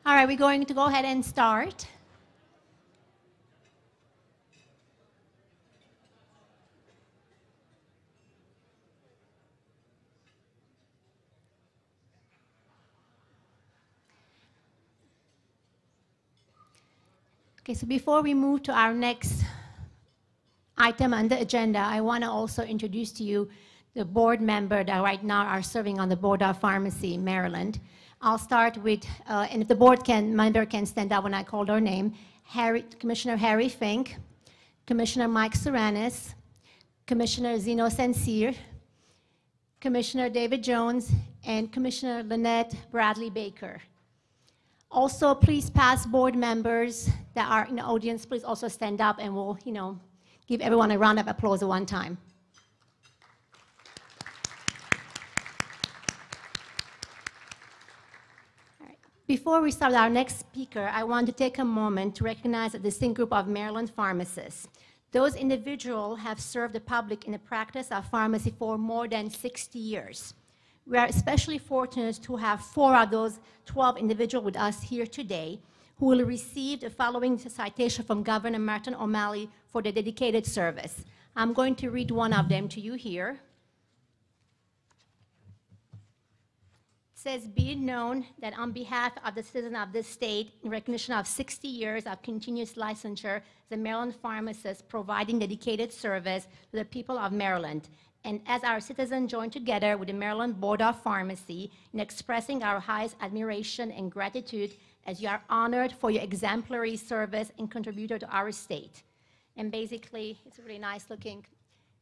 All right, we're going to go ahead and start. Okay, so before we move to our next item on the agenda, I want to also introduce to you the board member that right now are serving on the Board of Pharmacy, Maryland. I'll start with, and if the member can stand up when I call their name, Commissioner Harry Fink, Commissioner Mike Saranis, Commissioner Zeno Sensier, Commissioner David Jones, and Commissioner Lynette Bradley Baker. Also, please past board members that are in the audience, please also stand up and we'll, give everyone a round of applause at one time. All right. Before we start our next speaker, I want to take a moment to recognize a distinct group of Maryland pharmacists. Those individuals have served the public in the practice of pharmacy for more than 60 years. We are especially fortunate to have 4 of those 12 individuals with us here today who will receive the following citation from Governor Martin O'Malley for their dedicated service. I'm going to read one of them to you here. It says, "Be it known that on behalf of the citizens of this state, in recognition of 60 years of continuous licensure, the Maryland pharmacist providing dedicated service to the people of Maryland, and as our citizens join together with the Maryland Board of Pharmacy in expressing our highest admiration and gratitude as you are honored for your exemplary service and contributor to our state." And basically, it's a really nice looking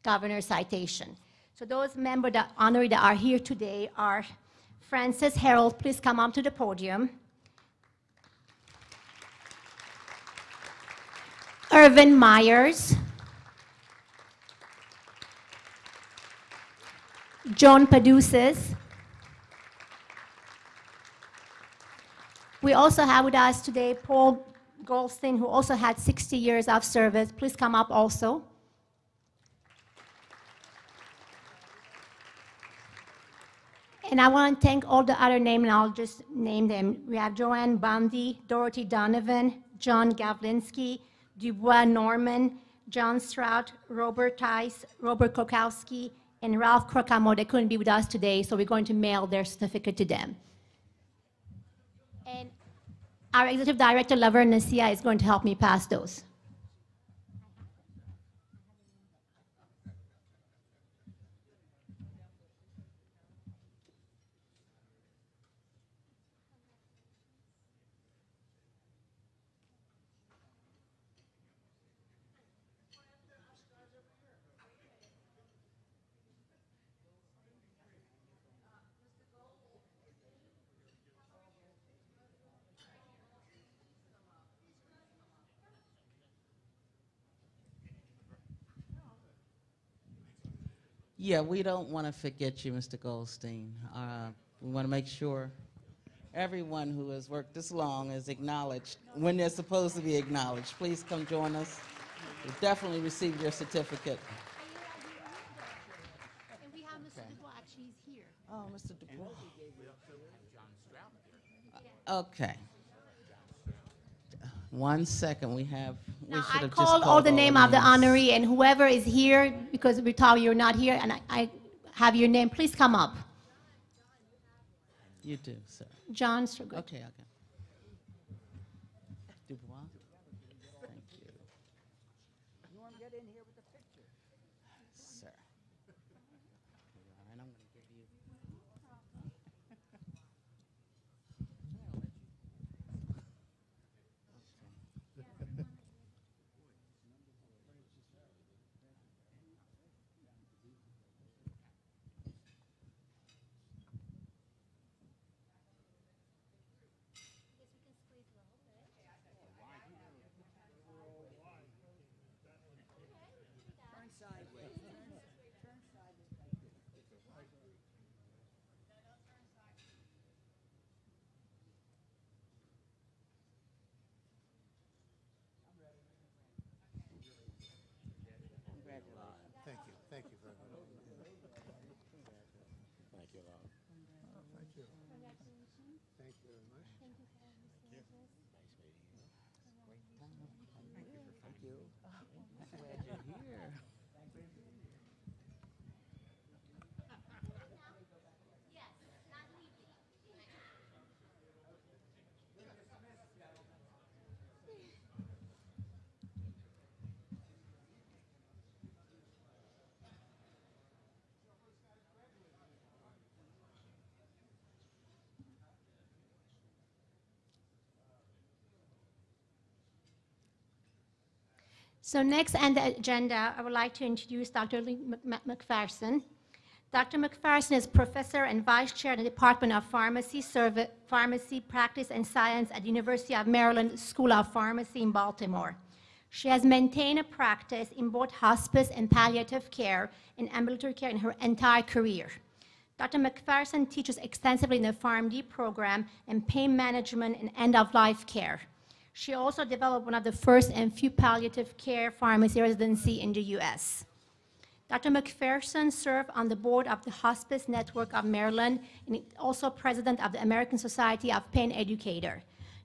governor's citation. So those members that honorary that are here today are Francis Harold, please come up to the podium. Irvin Myers. Joan Paduces. We also have with us today Paul Goldstein, who also had 60 years of service. Please come up also. And I want to thank all the other names, and I'll just name them. We have Joanne Bundy, Dorothy Donovan, John Gavlinsky, Dubois Norman, John Strout, Robert Tice, Robert Kokowski, and Ralph Crocamo. They couldn't be with us today, so we're going to mail their certificate to them. And our Executive Director, Laverne Nasia, is going to help me pass those. Yeah, we don't want to forget you, Mr. Goldstein. We want to make sure everyone who has worked this long is acknowledged when they're supposed to be acknowledged. Please come join us. You'll definitely receive your certificate. And we have Mr. Dubois, actually, he's here. Oh, Mr. Dubois. Okay. 1 second, we Now, should I have just called all the name of the names. honoree, and whoever is here, because we thought you're not here, and I have your name, please come up. You do, sir. John Sturgood. Okay. Dubois. Thank you. You want to get in here with the picture? Sir. And I'm going to give you. Turn sideways. Turn sideways. Thank you. Thank you very much. Thank you, Rob. Thank you. Thank you very much. Thank you. Glad you're here. So next on the agenda, I would like to introduce Dr. Lee McPherson. Dr. McPherson is professor and vice chair in the Department of Pharmacy Practice and Science at the University of Maryland School of Pharmacy in Baltimore. She has maintained a practice in both hospice and palliative care and ambulatory care in her entire career. Dr. McPherson teaches extensively in the PharmD program and pain management and end-of-life care. She also developed one of the first and few palliative care pharmacy residency in the U.S. Dr. McPherson served on the board of the Hospice Network of Maryland and also president of the American Society of Pain Educator.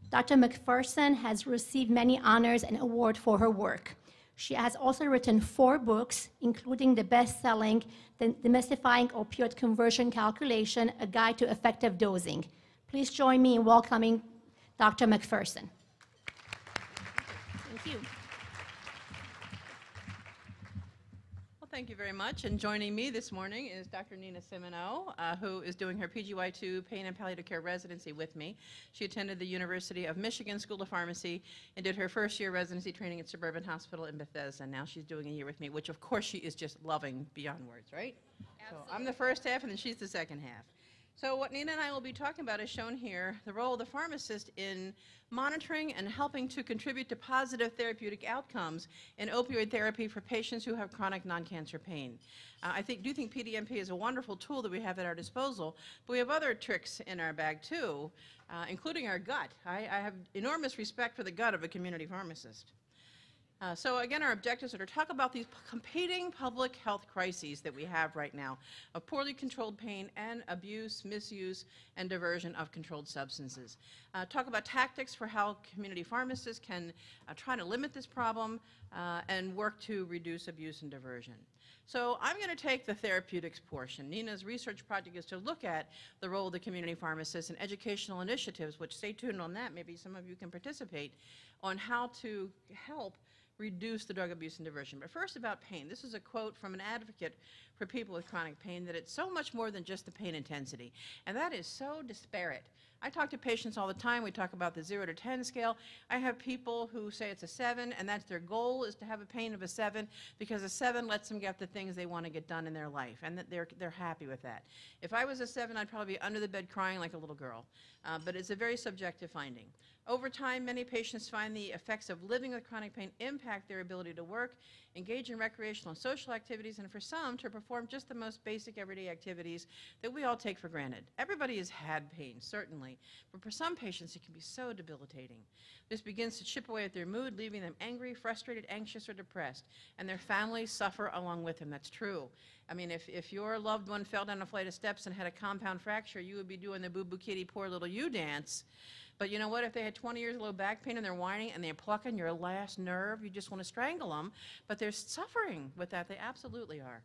Dr. McPherson has received many honors and awards for her work. She has also written 4 books, including the best-selling Demystifying Opioid Conversion Calculation, A Guide to Effective Dosing. Please join me in welcoming Dr. McPherson. Thank you. Well, thank you very much. And joining me this morning is Dr. Nina Simoneau, who is doing her PGY2 Pain and Palliative Care residency with me. She attended the University of Michigan School of Pharmacy and did her first year residency training at Suburban Hospital in Bethesda. Now she's doing a year with me, which of course she is just loving beyond words, right? Absolutely. So I'm the first half and then she's the second half. So what Nina and I will be talking about is shown here, the role of the pharmacist in monitoring and helping to contribute to positive therapeutic outcomes in opioid therapy for patients who have chronic non-cancer pain. I do think PDMP is a wonderful tool that we have at our disposal, but we have other tricks in our bag too, including our gut. I have enormous respect for the gut of a community pharmacist. So again, our objectives are to talk about these competing public health crises that we have right now of poorly controlled pain and abuse, misuse, and diversion of controlled substances. Talk about tactics for how community pharmacists can try to limit this problem and work to reduce abuse and diversion. So I'm going to take the therapeutics portion. Nina's research project is to look at the role of the community pharmacist and educational initiatives, which stay tuned on that, maybe some of you can participate, on how to help reduce the drug abuse and diversion. But first about pain. This is a quote from an advocate for people with chronic pain, that it's so much more than just the pain intensity. And that is so disparate. I talk to patients all the time. We talk about the 0 to 10 scale. I have people who say it's a 7, and that's their goal, is to have a pain of a 7, because a 7 lets them get the things they want to get done in their life, and that they're happy with that. If I was a 7, I'd probably be under the bed crying like a little girl. But it's a very subjective finding. Over time, many patients find the effects of living with chronic pain impact their ability to work, engage in recreational and social activities, and for some, to perform just the most basic everyday activities that we all take for granted. Everybody has had pain, certainly, but for some patients, it can be so debilitating. This begins to chip away at their mood, leaving them angry, frustrated, anxious, or depressed, and their families suffer along with them. That's true. I mean, if your loved one fell down a flight of steps and had a compound fracture, you would be doing the boo-boo kitty, poor little you dance. But you know what? If they had 20 years of low back pain and they're whining and they're plucking your last nerve, you just want to strangle them. But they're suffering with that. They absolutely are.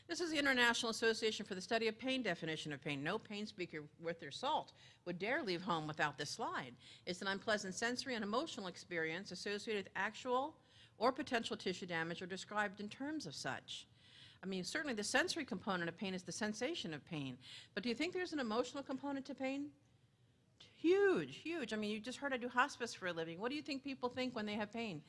This is the International Association for the Study of Pain definition of pain. No pain speaker worth their salt would dare leave home without this slide. It's an unpleasant sensory and emotional experience associated with actual or potential tissue damage or described in terms of such. I mean, certainly the sensory component of pain is the sensation of pain. But do you think there's an emotional component to pain? Huge, huge. I mean, you just heard I do hospice for a living. What do you think people think when they have pain?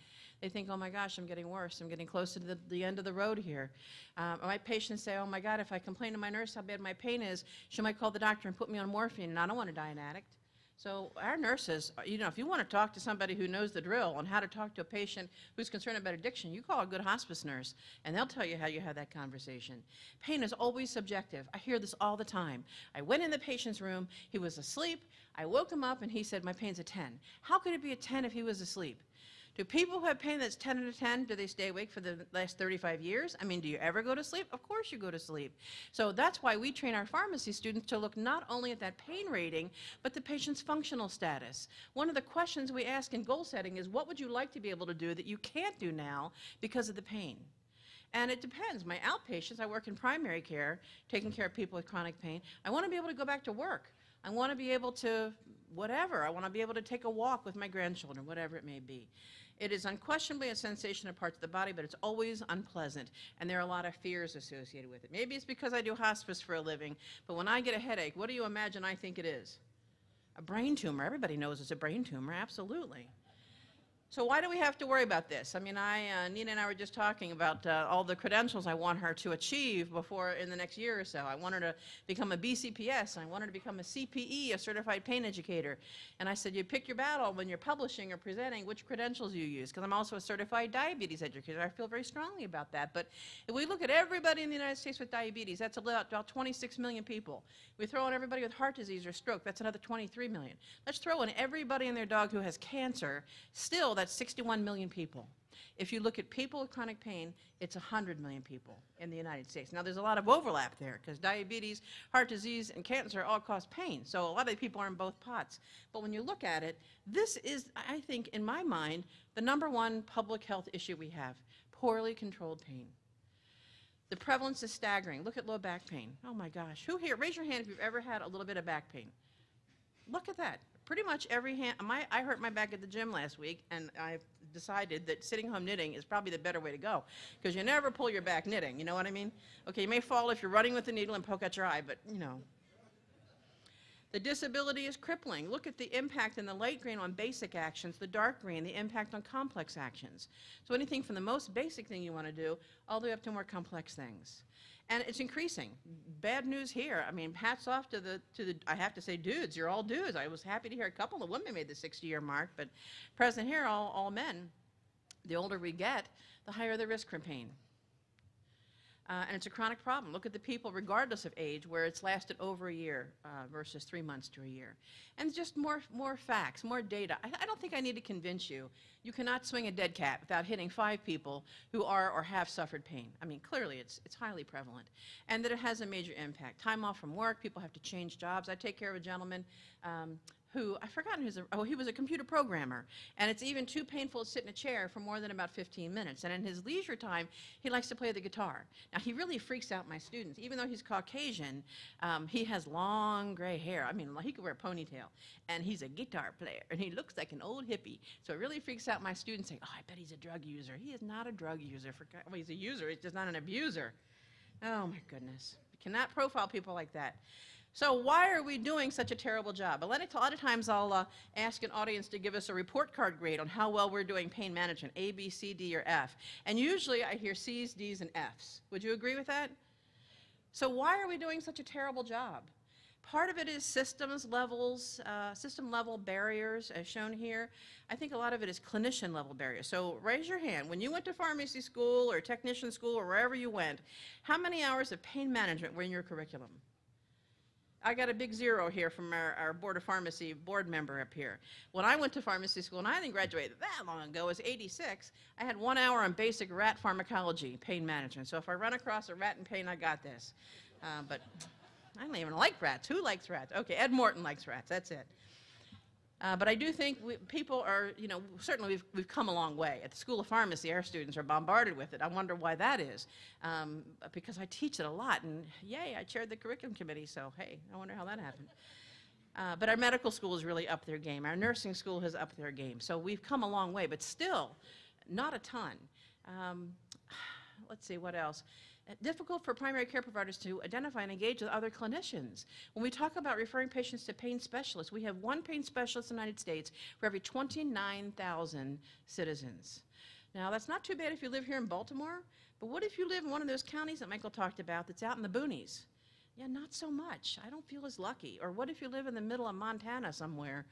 They think, oh my gosh, I'm getting worse. I'm getting close to the end of the road here. My patients say, oh my God, if I complain to my nurse how bad my pain is, she might call the doctor and put me on morphine, and I don't want to die an addict. So our nurses, you know, if you want to talk to somebody who knows the drill on how to talk to a patient who's concerned about addiction, you call a good hospice nurse, and they'll tell you how you have that conversation. Pain is always subjective. I hear this all the time. I went in the patient's room, he was asleep, I woke him up, and he said, my pain's a 10. How could it be a 10 if he was asleep? Do people who have pain that's 10 out of 10, do they stay awake for the last 35 years? I mean, do you ever go to sleep? Of course you go to sleep. So that's why we train our pharmacy students to look not only at that pain rating, but the patient's functional status. One of the questions we ask in goal setting is, what would you like to be able to do that you can't do now because of the pain? And it depends. My outpatients, I work in primary care, taking care of people with chronic pain. I want to be able to go back to work. I want to be able to whatever. I want to be able to take a walk with my grandchildren, whatever it may be. It is unquestionably a sensation of parts of the body, but it's always unpleasant, and there are a lot of fears associated with it. Maybe it's because I do hospice for a living, but when I get a headache, what do you imagine I think it is? A brain tumor. Everybody knows it's a brain tumor, absolutely. So why do we have to worry about this? I mean, Nina and I were just talking about all the credentials I want her to achieve before in the next year or so. I want her to become a BCPS. I want her to become a CPE, a certified pain educator. And I said, you pick your battle when you're publishing or presenting which credentials you use, because I'm also a certified diabetes educator. I feel very strongly about that. But if we look at everybody in the United States with diabetes, that's about 26 million people. We throw in everybody with heart disease or stroke, that's another 23 million. Let's throw in everybody and their dog who has cancer. Still, that's 61 million people. If you look at people with chronic pain, it's 100 million people in the United States. Now, there's a lot of overlap there because diabetes, heart disease, and cancer all cause pain. So a lot of people are in both pots. But when you look at it, this is, I think, in my mind, the #1 public health issue we have, poorly controlled pain. The prevalence is staggering. Look at low back pain. Oh my gosh. Who here, raise your hand if you've ever had a little bit of back pain. Look at that. Pretty much every hand, I hurt my back at the gym last week, and I've decided that sitting home knitting is probably the better way to go, because you never pull your back knitting, you know what I mean? Okay, you may fall if you're running with the needle and poke at your eye, but you know. The disability is crippling. Look at the impact in the light green on basic actions, the dark green, the impact on complex actions. So anything from the most basic thing you want to do all the way up to more complex things. And it's increasing. Bad news here. I mean, hats off to the I have to say, dudes, you're all dudes. I was happy to hear a couple of women made the 60-year mark, but present here, all men. The older we get, the higher the risk for pain. And it's a chronic problem. Look at the people, regardless of age, where it's lasted over a year versus 3 months to a year. And just more facts, more data. I don't think I need to convince you. You cannot swing a dead cat without hitting 5 people who are or have suffered pain. I mean, clearly it's highly prevalent. And that it has a major impact. Time off from work, people have to change jobs. I take care of a gentleman who, I've forgotten he was a computer programmer, and it's even too painful to sit in a chair for more than about 15 minutes. And in his leisure time, he likes to play the guitar. Now, he really freaks out my students. Even though he's Caucasian, he has long gray hair. I mean, he could wear a ponytail, and he's a guitar player, and he looks like an old hippie. So it really freaks out my students, saying, oh, I bet he's a drug user. He is not a drug user. Well, he's a user. He's just not an abuser. Oh, my goodness. You cannot profile people like that. So why are we doing such a terrible job? A lot of times I'll ask an audience to give us a report card grade on how well we're doing pain management, A, B, C, D, or F. And usually I hear C's, D's, and F's. Would you agree with that? So why are we doing such a terrible job? Part of it is system level barriers, as shown here. I think a lot of it is clinician level barriers. So raise your hand. When you went to pharmacy school or technician school or wherever you went, how many hours of pain management were in your curriculum? I got a big 0 here from our Board of Pharmacy board member up here. When I went to pharmacy school, and I didn't graduate that long ago, it was '86, I had 1 hour on basic rat pharmacology, pain management. So if I run across a rat in pain, I got this. But I don't even like rats. Who likes rats? Okay, Ed Morton likes rats, that's it. But I do think people are, certainly we've come a long way. At the School of Pharmacy, our students are bombarded with it. I wonder why that is, because I teach it a lot, and yay, I chaired the curriculum committee, so hey, I wonder how that happened. But our medical school has really upped their game. Our nursing school has upped their game. So we've come a long way, but still not a ton. Let's see, what else? Difficult for primary care providers to identify and engage with other clinicians. When we talk about referring patients to pain specialists, we have 1 pain specialist in the United States for every 29,000 citizens. Now, that's not too bad if you live here in Baltimore, but what if you live in one of those counties that Michael talked about that's out in the boonies? Yeah, not so much. I don't feel as lucky. Or what if you live in the middle of Montana somewhere?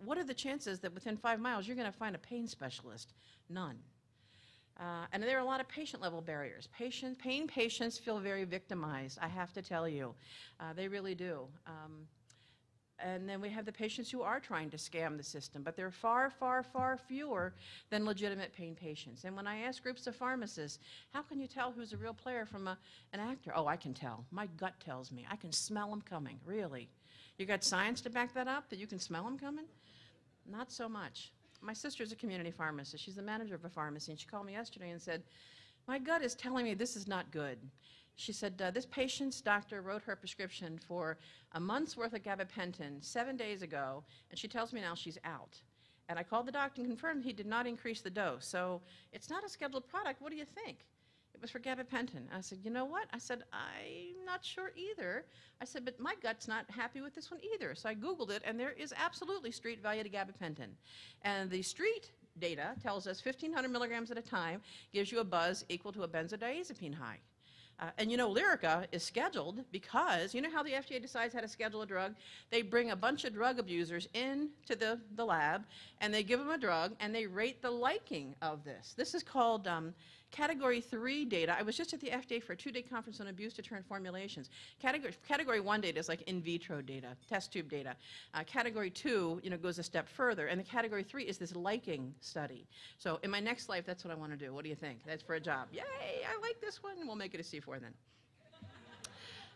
What are the chances that within 5 miles you're going to find a pain specialist? None. And there are a lot of patient-level barriers. Pain patients feel very victimized, I have to tell you. They really do. And then we have the patients who are trying to scam the system, but they're far, far, far fewer than legitimate pain patients. And when I ask groups of pharmacists, how can you tell who's a real player from an actor? Oh, I can tell. My gut tells me. I can smell them coming, really. You got science to back that up, that you can smell them coming? Not so much. My sister's a community pharmacist. She's the manager of a pharmacy, and she called me yesterday and said, my gut is telling me this is not good. She said, this patient's doctor wrote her prescription for a month's worth of gabapentin 7 days ago, and she tells me now she's out. And I called the doctor and confirmed he did not increase the dose. So it's not a scheduled product. What do you think? It was for gabapentin. I said, you know what? I said, I'm not sure either. I said, but my gut's not happy with this one either. So I Googled it, and there is absolutely street value to gabapentin. And the street data tells us 1,500 milligrams at a time gives you a buzz equal to a benzodiazepine high. And you know, Lyrica is scheduled because, you know how the FDA decides how to schedule a drug? They bring a bunch of drug abusers into the lab, and they give them a drug, and they rate the liking of this. This is called Category 3 data. I was just at the FDA for a 2-day conference on abuse-deterrent formulations. Category 1 data is like in vitro data, test tube data. Category 2, you know, goes a step further, and the Category 3 is this liking study. So in my next life, that's what I want to do. What do you think? That's for a job. Yay, I like this one. We'll make it a C4 then.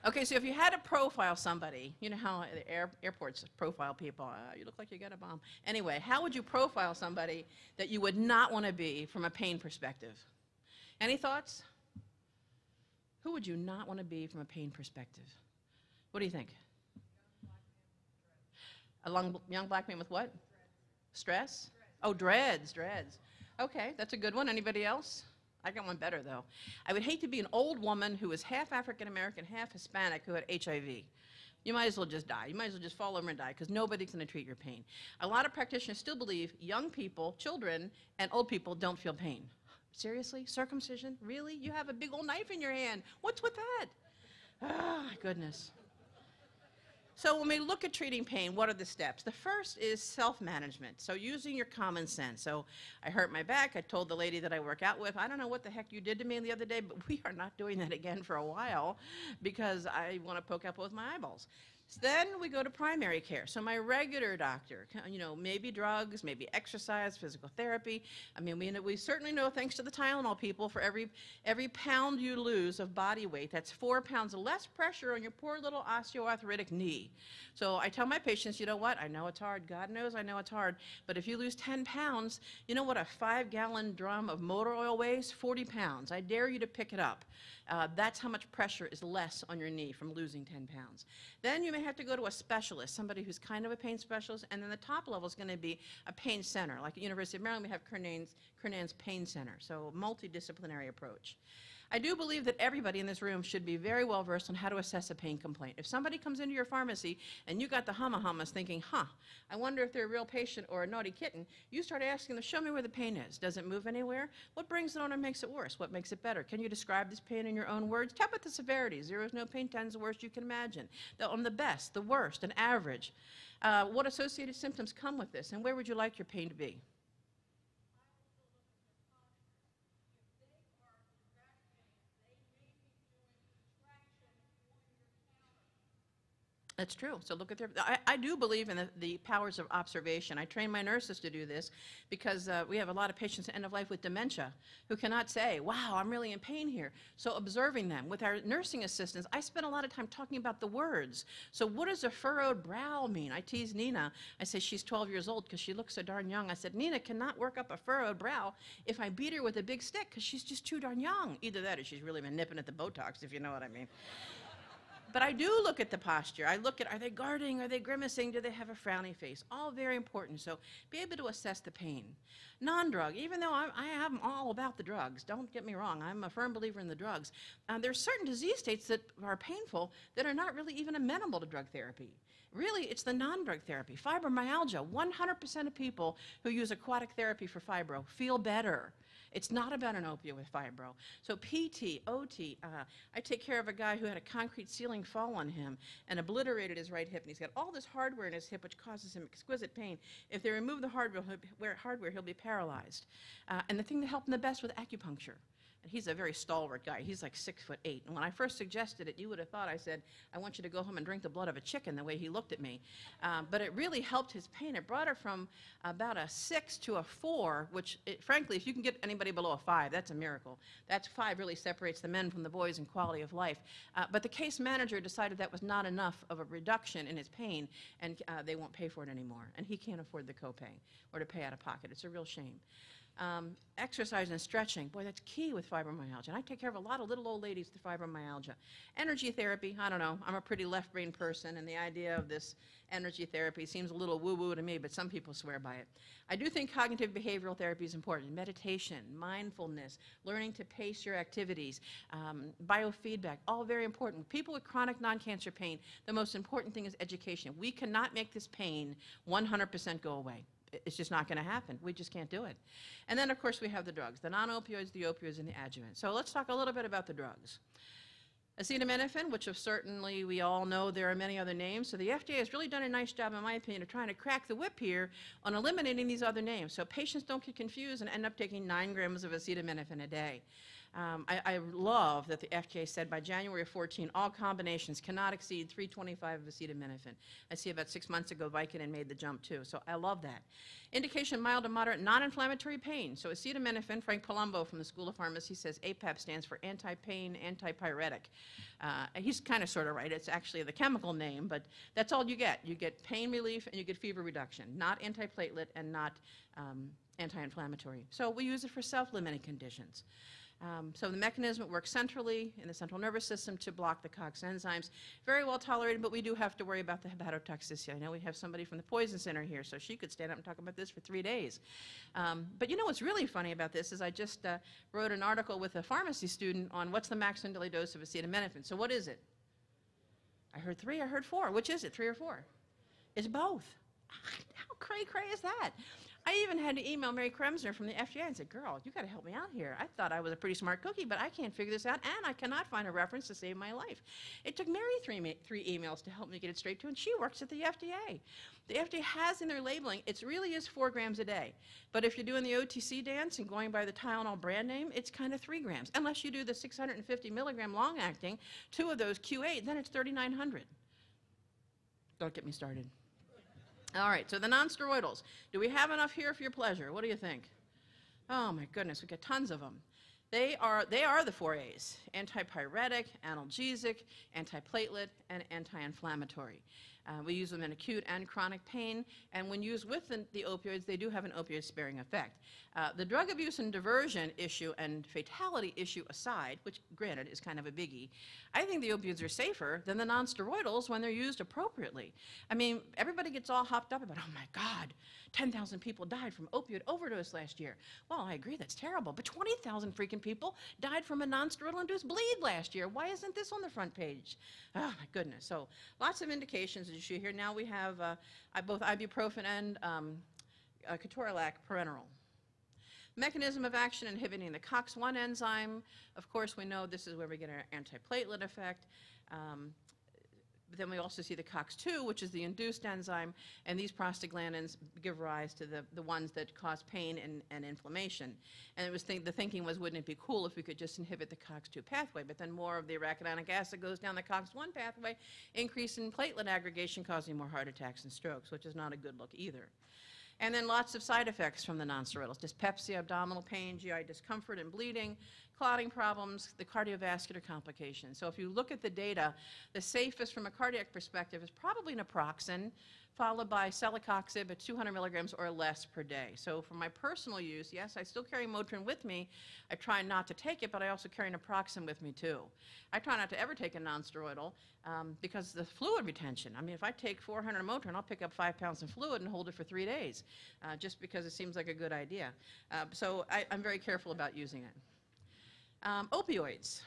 Okay, so if you had to profile somebody, you know how the airports profile people, you look like you got a bomb. Anyway, how would you profile somebody that you would not want to be from a pain perspective? Any thoughts? Who would you not want to be from a pain perspective? What do you think? A young black man with what? Stress? Oh, dreads. Okay, that's a good one. Anybody else? I got one better, though. I would hate to be an old woman who was half African-American, half Hispanic, who had HIV. You might as well just die. You might as well just fall over and die, because nobody's going to treat your pain. A lot of practitioners still believe young people, children, and old people don't feel pain. Seriously? Circumcision? Really? You have a big old knife in your hand. What's with that? Ah, goodness. So when we look at treating pain, what are the steps? The first is self-management, so using your common sense. So I hurt my back. I told the lady that I work out with, I don't know what the heck you did to me the other day, but we are not doing that again for a while because I want to poke out both my eyeballs. So then we go to primary care. So my regular doctor, you know, maybe drugs, maybe exercise, physical therapy. I mean, we certainly know, thanks to the Tylenol people, for every pound you lose of body weight, that's 4 pounds less pressure on your poor little osteoarthritic knee. So I tell my patients, you know what? I know it's hard. God knows I know it's hard. But if you lose 10 pounds, you know what a 5-gallon drum of motor oil weighs? 40 pounds. I dare you to pick it up. That's how much pressure is less on your knee from losing 10 pounds. Then you may have to go to a specialist, somebody who's kind of a pain specialist, and then the top level is going to be a pain center. Like at University of Maryland, we have Kernan's Pain Center, so multidisciplinary approach. I do believe that everybody in this room should be very well versed on how to assess a pain complaint. If somebody comes into your pharmacy and you got the humma-hummas thinking, I wonder if they're a real patient or a naughty kitten, you start asking them, show me where the pain is. Does it move anywhere? What brings it on or makes it worse? What makes it better? Can you describe this pain in your own words? Tell about the severity. 0 is no pain, 10 is the worst you can imagine. On the best, the worst, and average. What associated symptoms come with this, and where would you like your pain to be? That's true. So look at I do believe in the powers of observation. I train my nurses to do this because we have a lot of patients at end of life with dementia who cannot say, wow, I'm really in pain here. So observing them. With our nursing assistants, I spend a lot of time talking about the words. So what does a furrowed brow mean? I tease Nina. I say she's 12 years old because she looks so darn young. I said, Nina cannot work up a furrowed brow if I beat her with a big stick because she's just too darn young. Either that or she's really been nipping at the Botox, if you know what I mean. But I do look at the posture. I look at, are they guarding? Are they grimacing? Do they have a frowny face? All very important. So be able to assess the pain. Non-drug, even though I am all about the drugs, don't get me wrong, I'm a firm believer in the drugs. There are certain disease states that are painful that are not really even amenable to drug therapy. Really, it's the non-drug therapy. Fibromyalgia, 100% of people who use aquatic therapy for fibro feel better. It's not about an opiate with fibro. So PT, OT, I take care of a guy who had a concrete ceiling fall on him and obliterated his right hip, and he's got all this hardware in his hip which causes him exquisite pain. If they remove the hardware, he'll be paralyzed. And the thing that helped him the best was acupuncture. And he's a very stalwart guy. He's like 6'8". And when I first suggested it, you would have thought I said, I want you to go home and drink the blood of a chicken, the way he looked at me. But it really helped his pain. It brought it from about a 6 to a 4, which, frankly, if you can get anybody below a 5, that's a miracle. That 5 really separates the men from the boys in quality of life. But the case manager decided that was not enough of a reduction in his pain, and they won't pay for it anymore. And he can't afford the copay or to pay out of pocket. It's a real shame. Exercise and stretching, boy, that's key with fibromyalgia. And I take care of a lot of little old ladies with fibromyalgia. Energy therapy, I don't know. I'm a pretty left-brain person, and the idea of this energy therapy seems a little woo-woo to me, but some people swear by it. I do think cognitive behavioral therapy is important. Meditation, mindfulness, learning to pace your activities, biofeedback, all very important. People with chronic non-cancer pain, the most important thing is education. We cannot make this pain 100% go away. It's just not going to happen. We just can't do it. And then, of course, we have the drugs, the non-opioids, the opioids, and the adjuvant. So let's talk a little bit about the drugs. Acetaminophen, which certainly we all know there are many other names. So the FDA has really done a nice job, in my opinion, of trying to crack the whip here on eliminating these other names. So patients don't get confused and end up taking 9 grams of acetaminophen a day. I love that the FDA said by January of 14, all combinations cannot exceed 325 of acetaminophen. I see about 6 months ago, Vicodin made the jump too, so I love that. Indication mild to moderate non-inflammatory pain. So acetaminophen, Frank Palumbo from the School of Pharmacy says APAP stands for anti-pain, antipyretic. He's kind of sort of right. It's actually the chemical name, but that's all you get. You get pain relief and you get fever reduction, not antiplatelet and not anti-inflammatory. So we use it for self-limiting conditions. So the mechanism, it works centrally in the central nervous system to block the COX enzymes. Very well tolerated, but we do have to worry about the hepatotoxicity. I know we have somebody from the Poison Center here, so she could stand up and talk about this for 3 days. But you know what's really funny about this is I just wrote an article with a pharmacy student on what's the maximum daily dose of acetaminophen. So what is it? I heard 3, I heard 4. Which is it, 3 or 4? It's both. How cray-cray is that? I even had to email Mary Kremsner from the FDA and said, girl, you got to help me out here. I thought I was a pretty smart cookie, but I can't figure this out, and I cannot find a reference to save my life. It took Mary 3 emails to help me get it straight to, and she works at the FDA. The FDA has in their labeling, it really is 4 grams a day. But if you're doing the OTC dance and going by the Tylenol brand name, it's kind of 3 grams. Unless you do the 650 milligram long-acting, 2 of those Q8, then it's 3,900. Don't get me started. All right, so the non-steroidals. Do we have enough here for your pleasure? What do you think? Oh my goodness, we got tons of them. They are the 4 A's: antipyretic, analgesic, antiplatelet, and anti-inflammatory. We use them in acute and chronic pain, and when used with the opioids, they do have an opioid-sparing effect. The drug abuse and diversion issue and fatality issue aside, which granted is kind of a biggie, I think the opioids are safer than the non-steroidals when they're used appropriately. I mean, everybody gets all hopped up about, oh my God, 10,000 people died from opioid overdose last year. Well, I agree, that's terrible, but 20,000 freaking people died from a non-steroidal-induced bleed last year. Why isn't this on the front page? Oh my goodness. So lots of indications as you see here. Now we have both ibuprofen and ketorolac parenteral. Mechanism of action inhibiting the COX-1 enzyme. Of course, we know this is where we get our antiplatelet effect. But then we also see the COX-2, which is the induced enzyme, and these prostaglandins give rise to the ones that cause pain and inflammation. And it was the thinking was, wouldn't it be cool if we could just inhibit the COX-2 pathway? But then more of the arachidonic acid goes down the COX-1 pathway, increase in platelet aggregation, causing more heart attacks and strokes, which is not a good look either. And then lots of side effects from the non-steroidals: dyspepsia, abdominal pain, GI discomfort and bleeding, clotting problems, the cardiovascular complications. So if you look at the data, the safest from a cardiac perspective is probably naproxen, followed by celecoxib at 200 milligrams or less per day. So for my personal use, yes, I still carry Motrin with me. I try not to take it, but I also carry naproxen with me too. I try not to ever take a non-steroidal because the fluid retention. I mean, if I take 400 Motrin, I'll pick up 5 pounds of fluid and hold it for 3 days, just because it seems like a good idea. So I'm very careful about using it. Opioids.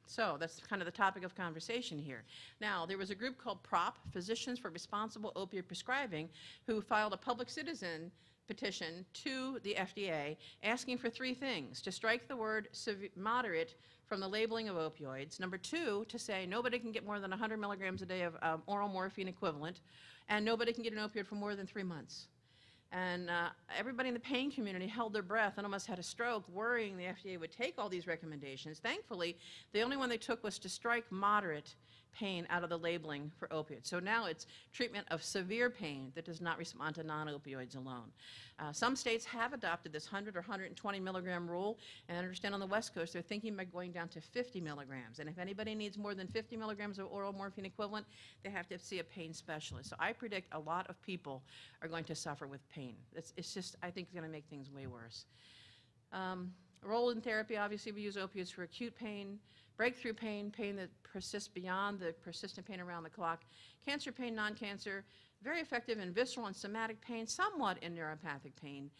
So that's kind of the topic of conversation here. Now, there was a group called PROP, Physicians for Responsible Opioid Prescribing, who filed a public citizen petition to the FDA asking for 3 things: to strike the word moderate from the labeling of opioids, number 2, to say nobody can get more than 100 milligrams a day of oral morphine equivalent, and nobody can get an opioid for more than 3 months. And everybody in the pain community held their breath and almost had a stroke, worrying the FDA would take all these recommendations. Thankfully, the only one they took was to strike moderate pain out of the labeling for opioids. So now it's treatment of severe pain that does not respond to non-opioids alone. Some states have adopted this 100 or 120 milligram rule, and I understand on the West Coast they're thinking about going down to 50 milligrams. And if anybody needs more than 50 milligrams of oral morphine equivalent, they have to see a pain specialist. So I predict a lot of people are going to suffer with pain. It's just, I think it's going to make things way worse. Role in therapy, obviously we use opioids for acute pain, breakthrough pain, pain that persists beyond the persistent pain around the clock, cancer pain, non-cancer, very effective in visceral and somatic pain, somewhat in neuropathic pain.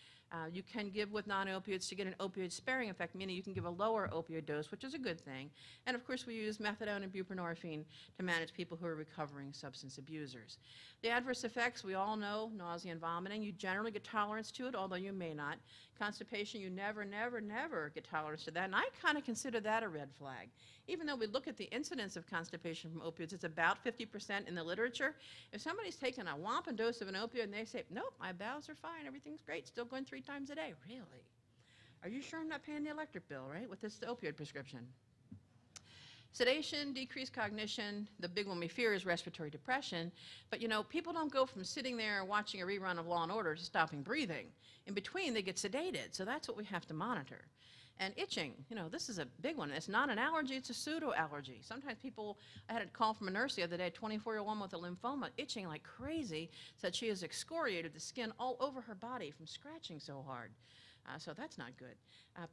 You can give with non-opioids to get an opioid sparing effect, meaning you can give a lower opioid dose, which is a good thing. And of course, we use methadone and buprenorphine to manage people who are recovering substance abusers. The adverse effects, we all know, nausea and vomiting. You generally get tolerance to it, although you may not. Constipation, you never, never, never get tolerance to that. And I kind of consider that a red flag. Even though we look at the incidence of constipation from opioids, it's about 50% in the literature. If somebody's taken a whomping dose of an opioid and they say, nope, my bowels are fine, everything's great, still going 3 times a day. Really? Are you sure I'm not paying the electric bill, right, with this opioid prescription? Sedation, decreased cognition, the big one we fear is respiratory depression. But you know, people don't go from sitting there watching a rerun of Law & Order to stopping breathing. In between, they get sedated, so that's what we have to monitor. And itching, you know, this is a big one. It's not an allergy, it's a pseudo-allergy. Sometimes people, I had a call from a nurse the other day, a 24-year-old woman with a lymphoma, itching like crazy, said she has excoriated the skin all over her body from scratching so hard. So that's not good.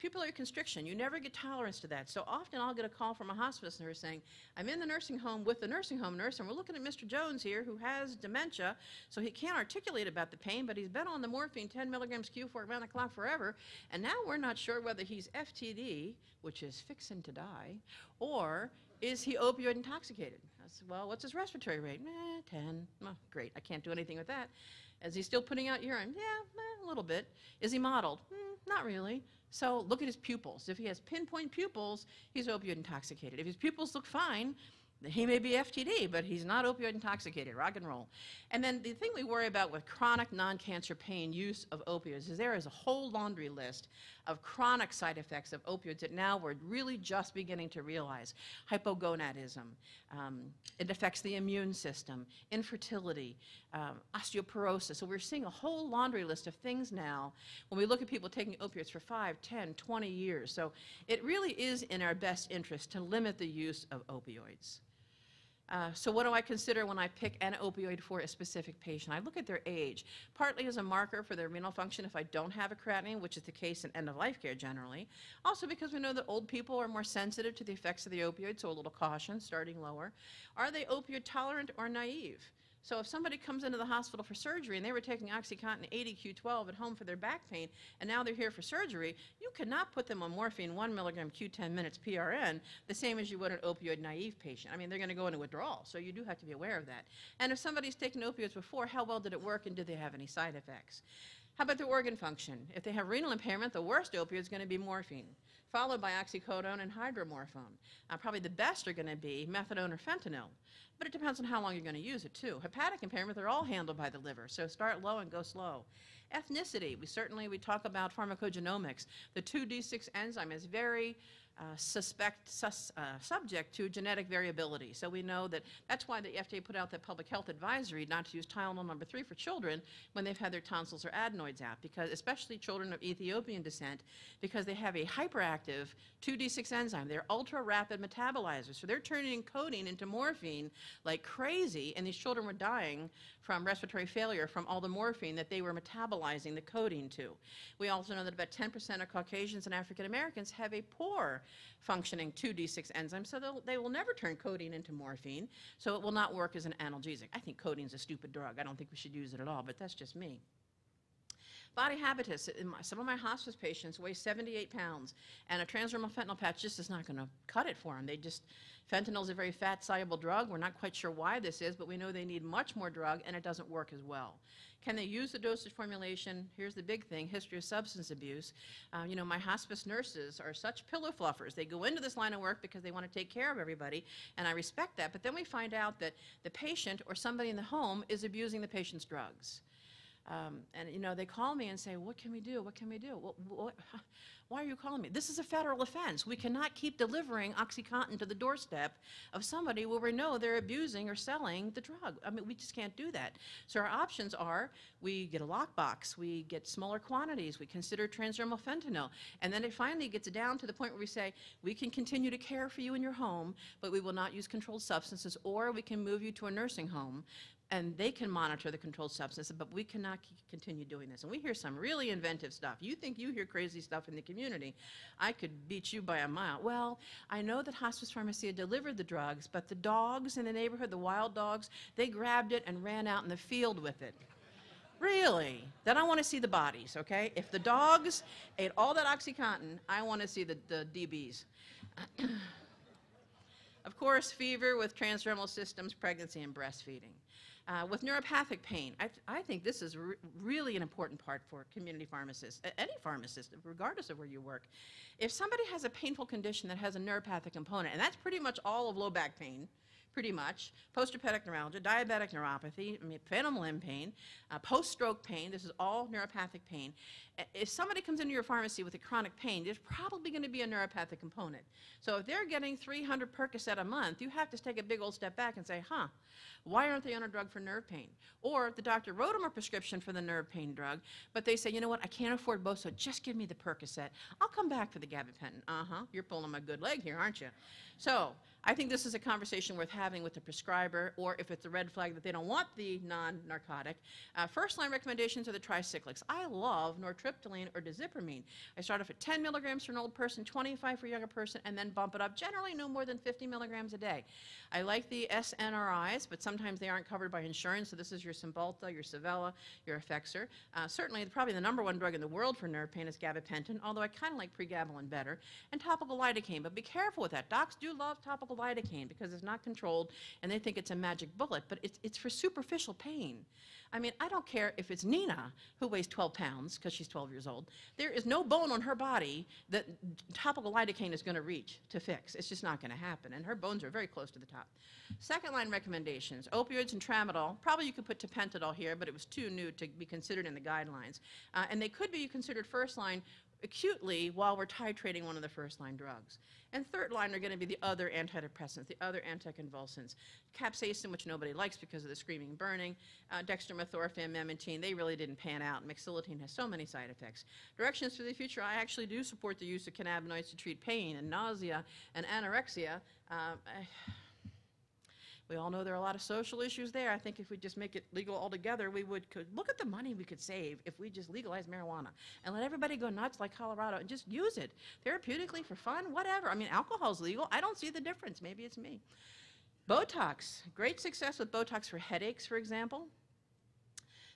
Pupillary constriction, you never get tolerance to that. So often I'll get a call from a hospice nurse saying, I'm in the nursing home with the nursing home nurse, and we're looking at Mr. Jones here who has dementia, so he can't articulate about the pain, but he's been on the morphine 10 milligrams Q4 around the clock forever, and now we're not sure whether he's FTD, which is fixing to die, or is he opioid intoxicated? I said, well, what's his respiratory rate? 10. Oh, great, I can't do anything with that. Is he still putting out urine? Yeah, a little bit. Is he mottled? Not really. So look at his pupils. If he has pinpoint pupils, he's opioid intoxicated. If his pupils look fine, he may be FTD, but he's not opioid intoxicated. Rock and roll. And then the thing we worry about with chronic non-cancer pain use of opioids is there is a whole laundry list of chronic side effects of opioids that now we're really just beginning to realize. Hypogonadism, it affects the immune system, infertility, osteoporosis. So we're seeing a whole laundry list of things now when we look at people taking opioids for 5, 10, 20 years. So it really is in our best interest to limit the use of opioids. So what do I consider when I pick an opioid for a specific patient? I look at their age, partly as a marker for their renal function if I don't have a creatinine, which is the case in end-of-life care generally. Also because we know that old people are more sensitive to the effects of the opioid, so a little caution, starting lower. Are they opioid tolerant or naive? So if somebody comes into the hospital for surgery and they were taking OxyContin 80 Q12 at home for their back pain, and now they're here for surgery, you cannot put them on morphine 1 milligram Q10 minutes PRN the same as you would an opioid naive patient. I mean, they're going to go into withdrawal, so you do have to be aware of that. And if somebody's taken opioids before, how well did it work and did they have any side effects? How about their organ function? If they have renal impairment, the worst opioid is going to be morphine, followed by oxycodone and hydromorphone. Probably the best are going to be methadone or fentanyl, but it depends on how long you're going to use it too. Hepatic impairment, they're all handled by the liver, so start low and go slow. Ethnicity, we talk about pharmacogenomics. The 2D6 enzyme is very subject to genetic variability. So we know that that's why the FDA put out that public health advisory not to use Tylenol number 3 for children when they've had their tonsils or adenoids out, because especially children of Ethiopian descent, because they have a hyperactive 2D6 enzyme. They're ultra rapid metabolizers. So they're turning codeine into morphine like crazy, and these children were dying from respiratory failure from all the morphine that they were metabolizing the codeine to. We also know that about 10% of Caucasians and African Americans have a poor functioning 2D6 enzyme, so they will never turn codeine into morphine, so it will not work as an analgesic. I think codeine's a stupid drug. I don't think we should use it at all, but that's just me. Body habitus. Some of my hospice patients weigh 78 pounds, and a transdermal fentanyl patch just is not going to cut it for them. Fentanyl is a very fat-soluble drug. We're not quite sure why this is, but we know they need much more drug, and it doesn't work as well. Can they use the dosage formulation? Here's the big thing, history of substance abuse. You know, my hospice nurses are such pillow fluffers. They go into this line of work because they want to take care of everybody, and I respect that, but then we find out that the patient or somebody in the home is abusing the patient's drugs. And, you know, they call me and say, what can we do? What can we do? Why are you calling me? This is a federal offense. We cannot keep delivering OxyContin to the doorstep of somebody where we know they're abusing or selling the drug. I mean, we just can't do that. So our options are we get a lockbox, we get smaller quantities, we consider transdermal fentanyl, and then it finally gets down to the point where we say, we can continue to care for you in your home, but we will not use controlled substances, or we can move you to a nursing home and they can monitor the controlled substances, but we cannot continue doing this. And we hear some really inventive stuff. You think you hear crazy stuff in the community. I could beat you by a mile. Well, I know that Hospice Pharmacy had delivered the drugs, but the dogs in the neighborhood, the wild dogs, they grabbed it and ran out in the field with it. Really? Then I want to see the bodies, okay? If the dogs ate all that OxyContin, I want to see the DBs. Of course, fever with transdermal systems, pregnancy, and breastfeeding. With neuropathic pain, I think this is really an important part for community pharmacists, any pharmacist, regardless of where you work. If somebody has a painful condition that has a neuropathic component, and that's pretty much all of low back pain, pretty much, post-herpetic neuralgia, diabetic neuropathy, phantom limb pain, post-stroke pain, this is all neuropathic pain. If somebody comes into your pharmacy with a chronic pain, there's probably going to be a neuropathic component. So if they're getting 300 Percocet a month, you have to take a big old step back and say, why aren't they on a drug for nerve pain? Or the doctor wrote them a prescription for the nerve pain drug, but they say, you know what, I can't afford both, so just give me the Percocet. I'll come back for the gabapentin. You're pulling my good leg here, aren't you? So I think this is a conversation worth having with the prescriber, or if it's a red flag that they don't want the non-narcotic. First-line recommendations are the tricyclics. I love nortriptyline or dizipramine. I start off at 10 milligrams for an old person, 25 for a younger person, and then bump it up, generally no more than 50 milligrams a day. I like the SNRIs, but sometimes they aren't covered by insurance, so this is your Cymbalta, your Savella, your Effexor. Certainly, probably the #1 drug in the world for nerve pain is gabapentin, although I kind of like pregabalin better, and topical lidocaine, but be careful with that. Docs do love topical lidocaine because it's not controlled, and they think it's a magic bullet, but it's for superficial pain. I mean, I don't care if it's Nina, who weighs 12 pounds, because she's 12 years old. There is no bone on her body that topical lidocaine is going to reach to fix. It's just not going to happen, and her bones are very close to the top. Second-line recommendations, opioids and tramadol. Probably you could put tapentadol here, but it was too new to be considered in the guidelines. And they could be considered first-line acutely while we're titrating one of the first-line drugs. And third line are going to be the other antidepressants, the other anticonvulsants. Capsaicin, which nobody likes because of the screaming burning, dextromethorphan, memantine, they really didn't pan out. Mixilotine has so many side effects. Directions for the future, I actually do support the use of cannabinoids to treat pain and nausea and anorexia. We all know there are a lot of social issues there. I think if we just make it legal altogether, we could look at the money we could save if we just legalize marijuana and let everybody go nuts like Colorado and just use it therapeutically for fun, whatever. I mean, alcohol's legal. I don't see the difference. Maybe it's me. Botox, great success with Botox for headaches, for example.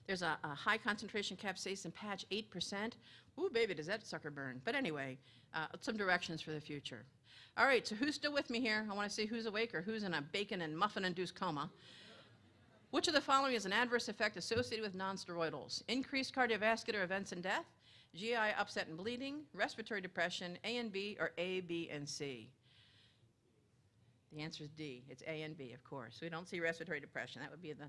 There's a high concentration capsaicin patch, 8%. Ooh, baby, does that sucker burn. But anyway, some directions for the future. All right, so who's still with me here? I want to see who's awake or who's in a bacon and muffin-induced coma. Which of the following is an adverse effect associated with nonsteroidals? Increased cardiovascular events and death, GI upset and bleeding, respiratory depression, A and B, or A, B, and C? The answer is D. It's A and B, of course. We don't see respiratory depression. That would be the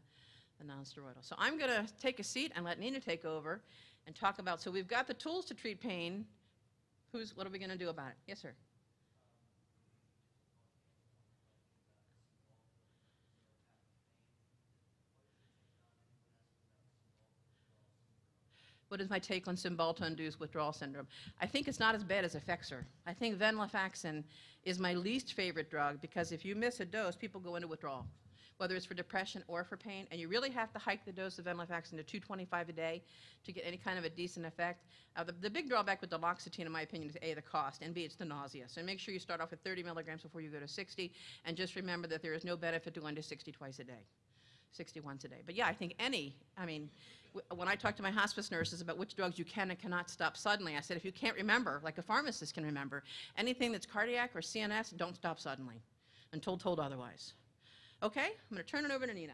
nonsteroidal. So I'm going to take a seat and let Nina take over and talk about, so we've got the tools to treat pain. What are we going to do about it? Yes, sir. What is my take on Cymbalta-induced withdrawal syndrome? I think it's not as bad as Effexor. I think venlafaxine is my least favorite drug because if you miss a dose, people go into withdrawal, whether it's for depression or for pain, and you really have to hike the dose of venlafaxine to 225 a day to get any kind of a decent effect. The big drawback with duloxetine, in my opinion, is A, the cost, and B, it's the nausea. So make sure you start off with 30 milligrams before you go to 60, and just remember that there is no benefit to going to 60 twice a day, 60 once a day. But yeah, I think when I talk to my hospice nurses about which drugs you can and cannot stop suddenly, I said, if you can't remember, like a pharmacist can remember, anything that's cardiac or CNS, don't stop suddenly until told otherwise. Okay, I'm going to turn it over to Nina.